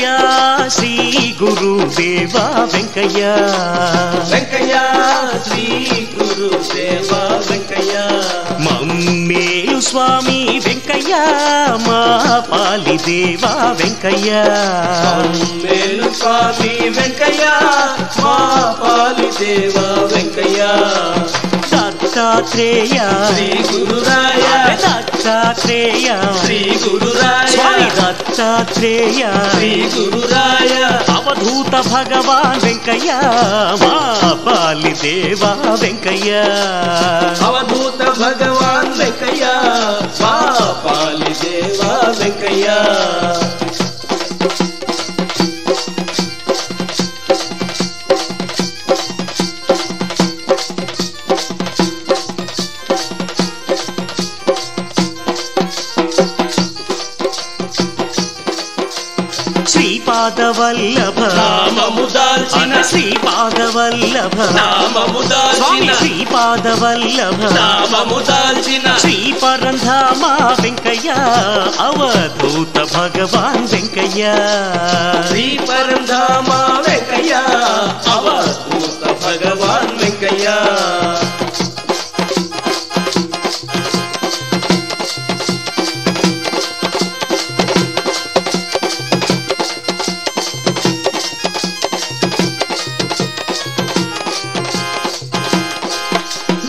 వెంకయ్య శ్రీ గురుదేవ వెంకయ్య వెంకయ్య శ్రీ గురుదేవ వెంకయ్య మమ్మేలు స్వామి వెంకయ్య మా పాలిదేవ వెంకయ్య మేలు స్వామి వెంకయ్య మా పాలిదేవ వెంకయ్య దత్తాత్రేయ శ్రీ గురురాయ దత్తాత్రేయ శ్రీ గురురాయ స్వామి దత్తాత్రేయ శ్రీ గురురాయ అవధూత భగవాన్ వెంకయ్య మా పాలిదేవ వెంకయ్య అవధూత భగవాన్ వెంకయ్య మా పాలిదేవ వెంకయ్య శ్రీపాదవల్లభ నామము దాల్చిన శ్రీపాదవల్లభ నామము దాల్చిన శ్రీపాదవల్లభ నామము దాల్చిన శ్రీ పరంధామ వెంకయ్య అవధూత భగవాన్ వెంకయ్య శ్రీ పరంధామ వెంకయ్య అవధూత భగవాన్ వెంకయ్య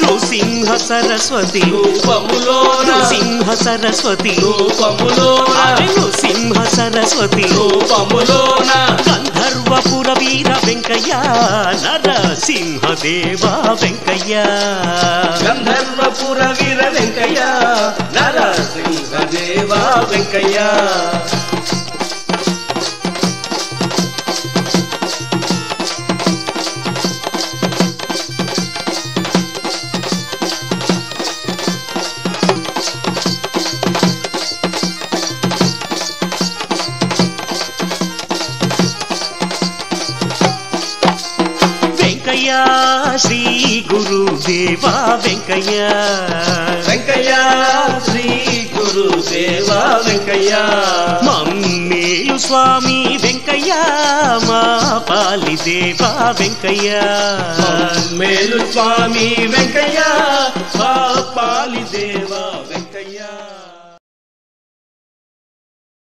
నృసింహ సరస్వతి రూపములోన నృసింహ సరస్వతి రూపములోన నృసింహ సరస్వతి రూపములోన గంధర్వపుర వీర వెంకయ్య నరసింహదేవ వెంకయ్య గంధర్వపుర వీర వెంకయ్య నరసింహదేవ వెంకయ్య వెంకయ్య శ్రీ గురుదేవ వెంకయ్య వెంకయ్య శ్రీ గురుదేవ వెంకయ్య మమ్మేలు స్వామి వెంకయ్య మా పాలిదేవ వెంకయ్య మేలు స్వామి వెంకయ్య మా పాలిదేవ వెంకయ్య